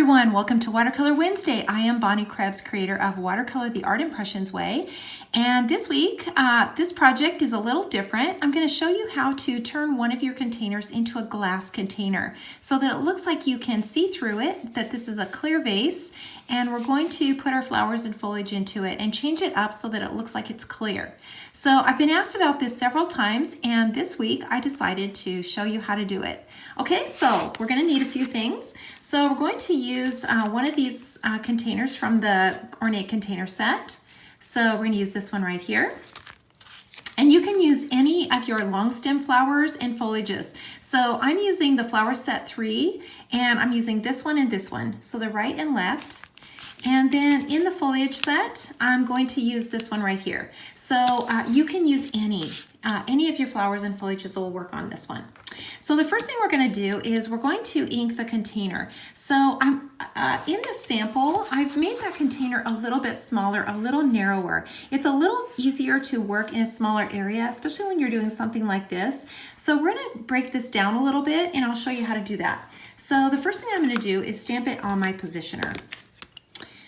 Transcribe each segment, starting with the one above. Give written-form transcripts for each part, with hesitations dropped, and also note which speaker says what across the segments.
Speaker 1: everyone, welcome to Watercolor Wednesday. I am Bonnie Krebs, creator of Watercolor the Art Impressions Way. And this week, this project is a little different. I'm going to show you how to turn one of your containers into a glass container so that it looks like you can see through it, that this is a clear vase, and we're going to put our flowers and foliage into it and change it up so that it looks like it's clear. So I've been asked about this several times, and this week I decided to show you how to do it. Okay, so we're going to need a few things. So we're going to use one of these containers from the ornate container set. So we're going to use this one right here. And you can use any of your long stem flowers and foliages. So I'm using the flower set 3, and I'm using this one and this one. So the right and left. And then in the foliage set, I'm going to use this one right here. So you can use any of your flowers and foliages will work on this one. So the first thing we're going to do is we're going to ink the container. So I'm in the sample, I've made that container a little bit smaller, a little narrower. It's a little easier to work in a smaller area, especially when you're doing something like this. So we're going to break this down a little bit, and I'll show you how to do that. So the first thing I'm going to do is stamp it on my positioner.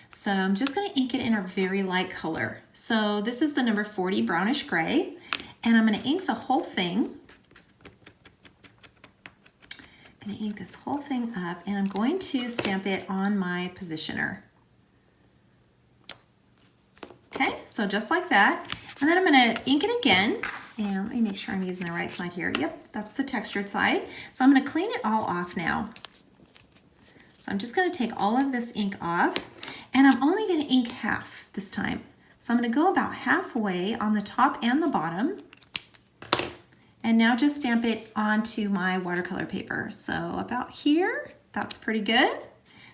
Speaker 1: So I'm just going to ink it in a very light color. So this is the number 40 brownish gray, and I'm going to ink the whole thing. I'm going to ink this whole thing up, and I'm going to stamp it on my positioner. Okay, so just like that. And then I'm going to ink it again, and let me make sure I'm using the right side here. Yep, that's the textured side. So I'm going to clean it all off now. So I'm just going to take all of this ink off, and I'm only going to ink half this time. So I'm going to go about halfway on the top and the bottom. And now just stamp it onto my watercolor paper. So about here, that's pretty good.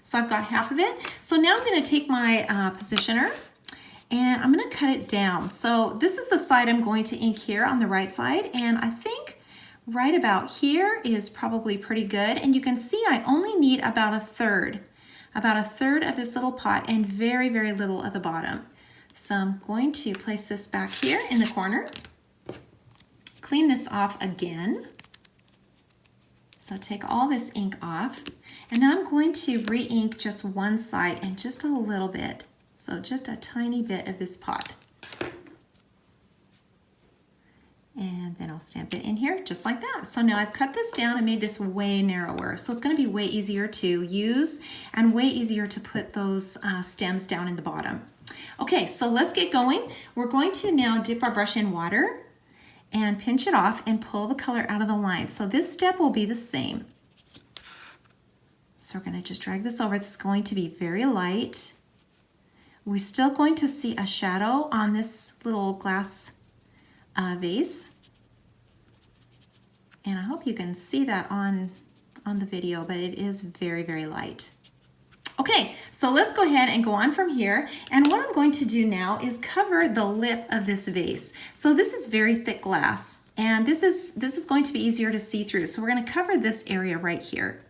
Speaker 1: So I've got half of it. So now I'm going to take my positioner, and I'm going to cut it down. So this is the side I'm going to ink here on the right side, and I think right about here is probably pretty good. And you can see I only need about a third of this little pot, and very, very little at the bottom. So I'm going to place this back here in the corner. Clean this off again. So take all this ink off, and now I'm going to re-ink just one side and just a little bit. So just a tiny bit of this pot. And then I'll stamp it in here just like that. So now I've cut this down and made this way narrower. So it's going to be way easier to use and way easier to put those stems down in the bottom. Okay, so let's get going. We're going to now dip our brush in water and pinch it off and pull the color out of the line. So this step will be the same. So we're going to just drag this over. This is going to be very light. We're still going to see a shadow on this little glass vase. And I hope you can see that on the video, but it is very, very light. Okay, so let's go ahead and go on from here. And what I'm going to do now is cover the lip of this vase. So this is very thick glass, and this is going to be easier to see through. So we're going to cover this area right here.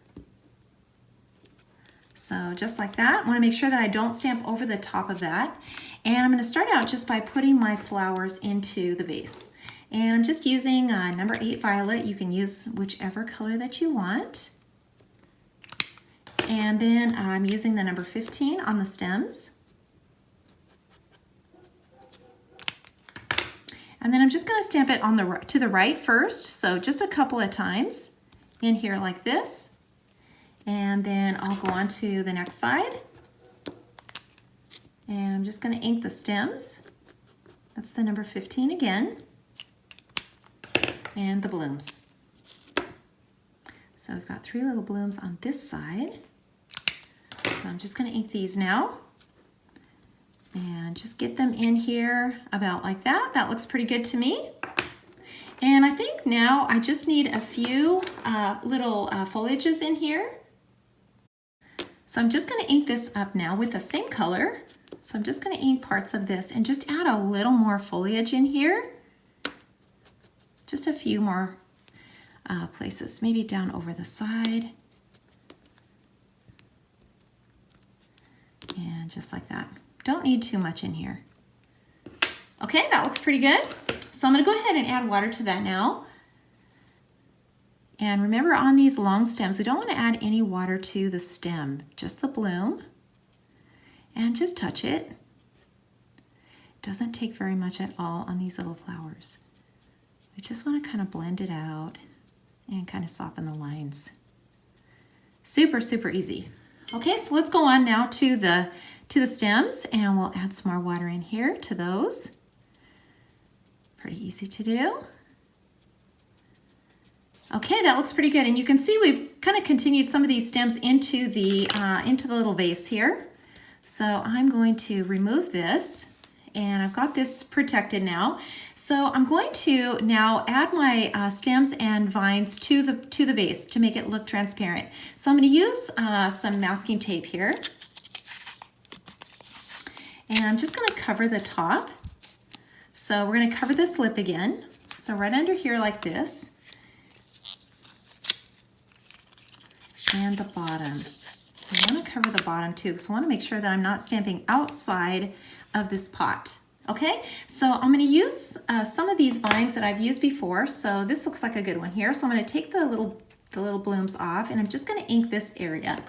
Speaker 1: So just like that. I want to make sure that I don't stamp over the top of that. And I'm going to start out just by putting my flowers into the vase. And I'm just using number 8 violet. You can use whichever color that you want. And then I'm using the number 15 on the stems. And then I'm just going to stamp it on to the right first. So just a couple of times in here like this. And then I'll go on to the next side. And I'm just going to ink the stems. That's the number 15 again. And the blooms. So I've got 3 little blooms on this side. So I'm just going to ink these now. And just get them in here about like that. That looks pretty good to me. And I think now I just need a few little foliages in here. So I'm just going to ink this up now with the same color. So I'm just going to ink parts of this and just add a little more foliage in here. Just a few more places, maybe down over the side. And just like that. Don't need too much in here. Okay, that looks pretty good. So I'm going to go ahead and add water to that now. And remember, on these long stems, we don't want to add any water to the stem, just the bloom. And just touch it. Doesn't take very much at all on these little flowers. We just want to kind of blend it out and kind of soften the lines. Super, super easy. Okay, so let's go on now to the stems, and we'll add some more water in here to those. Pretty easy to do. Okay, that looks pretty good, and you can see we've kind of continued some of these stems into the little vase here. So I'm going to remove this, and I've got this protected now. So I'm going to now add my stems and vines to the vase to make it look transparent. So I'm going to use some masking tape here, and I'm just going to cover the top. So we're going to cover this lip again. So right under here like this, and the bottom. So I want to cover the bottom too, because I want to make sure that I'm not stamping outside of this pot. Okay, so I'm going to use some of these vines that I've used before. So this looks like a good one here. So I'm going to take the little blooms off, and I'm just going to ink this area.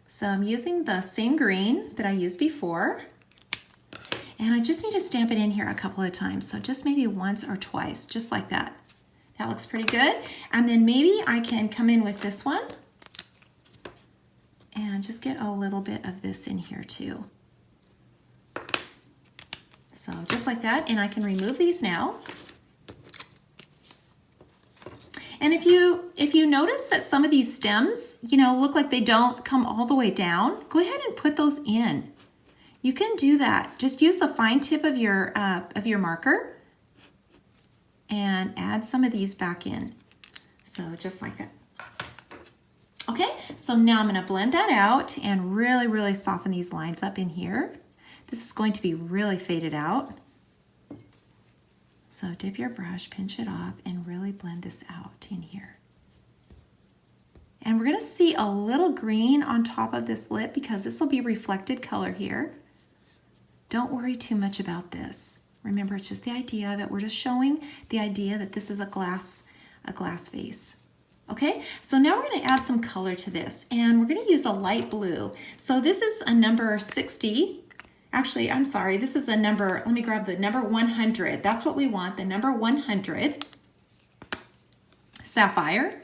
Speaker 1: So I'm using the same green that I used before, and I just need to stamp it in here a couple of times. So just maybe once or twice, just like that. That looks pretty good. And then maybe I can come in with this one and just get a little bit of this in here too. So just like that, and I can remove these now. And if you notice that some of these stems, look like they don't come all the way down, go ahead and put those in. You can do that. Just use the fine tip of your marker and add some of these back in. So just like that. Okay, so now I'm going to blend that out and really, really soften these lines up in here. This is going to be really faded out. So dip your brush, pinch it off, and really blend this out in here. And we're going to see a little green on top of this lip because this will be reflected color here. Don't worry too much about this. Remember, it's just the idea of it. We're just showing the idea that this is a glass vase. Okay, so now we're going to add some color to this, and we're going to use a light blue. So this is a number 60. Actually, I'm sorry, this is a number, let me grab the number 100. That's what we want, the number 100 sapphire.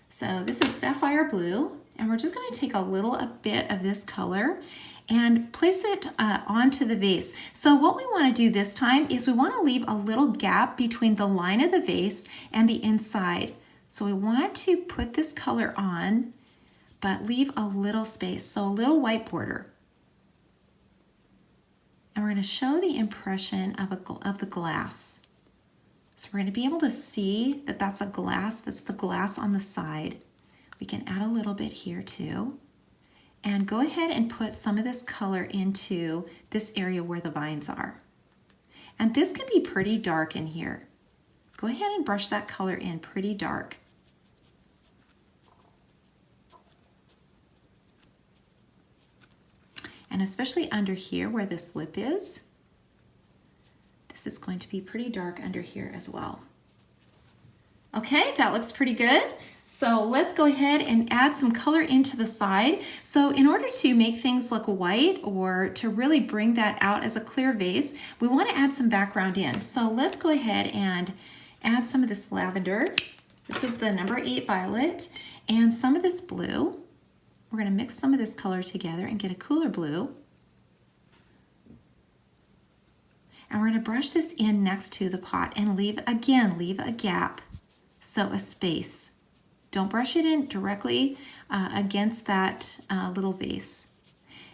Speaker 1: So this is sapphire blue, and we're just going to take a bit of this color and place it onto the vase. So what we want to do this time is we want to leave a little gap between the line of the vase and the inside. So we want to put this color on, but leave a little space, so a little white border. And we're going to show the impression of the glass. So we're going to be able to see that that's a glass, that's the glass on the side. We can add a little bit here too. And go ahead and put some of this color into this area where the vines are. And this can be pretty dark in here. Go ahead and brush that color in pretty dark. And especially under here where this lip is, this is going to be pretty dark under here as well. Okay, that looks pretty good. So let's go ahead and add some color into the side. So in order to make things look white or to really bring that out as a clear vase, we want to add some background in. So let's go ahead and add some of this lavender. This is the number 8 violet, and some of this blue. We're going to mix some of this color together and get a cooler blue. And we're going to brush this in next to the pot and leave a gap, so a space. Don't brush it in directly against that little vase.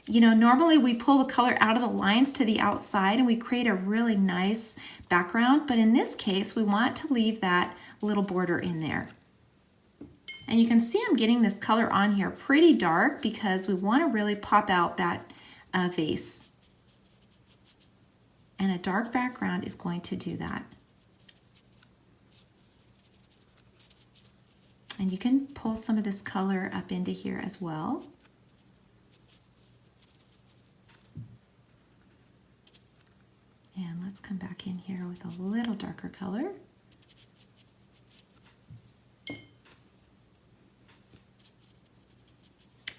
Speaker 1: Normally we pull the color out of the lines to the outside and we create a really nice background, but in this case we want to leave that little border in there. And you can see I'm getting this color on here pretty dark because we want to really pop out that vase. And a dark background is going to do that. And you can pull some of this color up into here as well. And let's come back in here with a little darker darker color.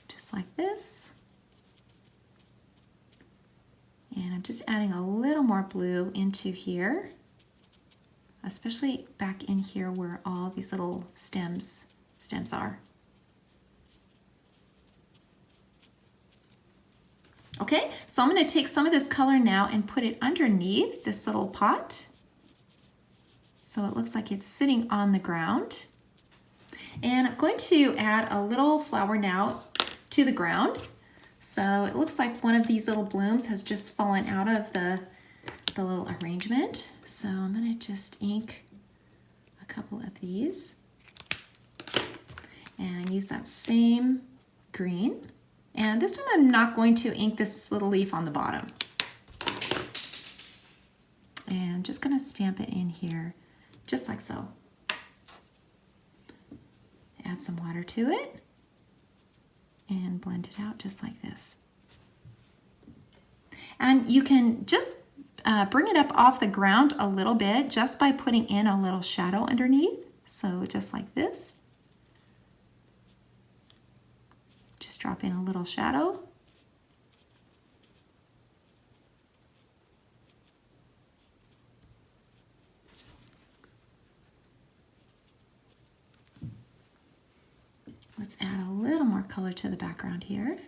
Speaker 1: Just like this. And I'm just adding a little more blue into here, especially back in here where all these little stems are. Okay, so I'm going to take some of this color now and put it underneath this little pot. So it looks like it's sitting on the ground. And I'm going to add a little flower now to the ground. So it looks like one of these little blooms has just fallen out of the little arrangement. So I'm going to just ink a couple of these and use that same green. And this time I'm not going to ink this little leaf on the bottom. And I'm just going to stamp it in here, just like so. Add some water to it and blend it out just like this. And you can just bring it up off the ground a little bit just by putting in a little shadow underneath. So just like this. Just drop in a little shadow. Let's add a little more color to the background here.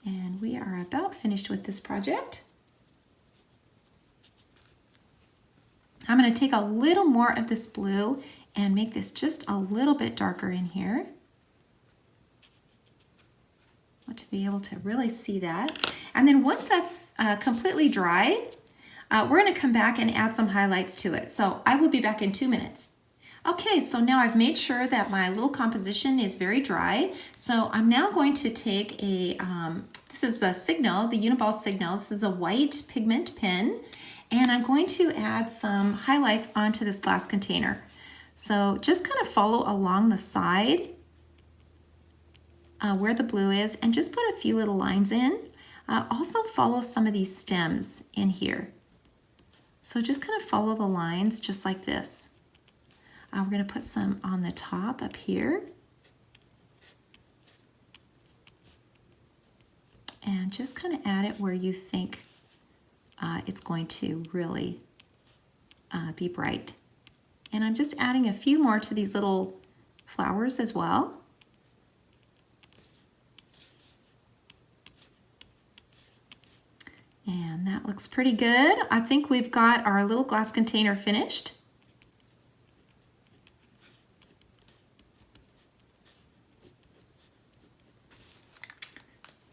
Speaker 1: And we are about finished with this project. I'm going to take a little more of this blue and make this just a little bit darker in here. I want to be able to really see that. And then once that's completely dry, we're going to come back and add some highlights to it. So I will be back in 2 minutes. Okay, so now I've made sure that my little composition is very dry. So I'm now going to take a, this is a Signal, the Uniball Signal. This is a white pigment pen. And I'm going to add some highlights onto this glass container. So just kind of follow along the side where the blue is and just put a few little lines in. Also follow some of these stems in here. So just kind of follow the lines just like this. We're going to put some on the top up here. And just kind of add it where you think it's going to really be bright. And I'm just adding a few more to these little flowers as well. And that looks pretty good. I think we've got our little glass container finished.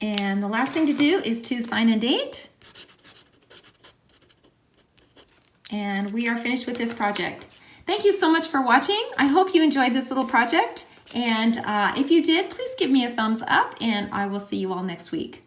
Speaker 1: And the last thing to do is to sign and date. And we are finished with this project. Thank you so much for watching. I hope you enjoyed this little project. And if you did, please give me a thumbs up and I will see you all next week.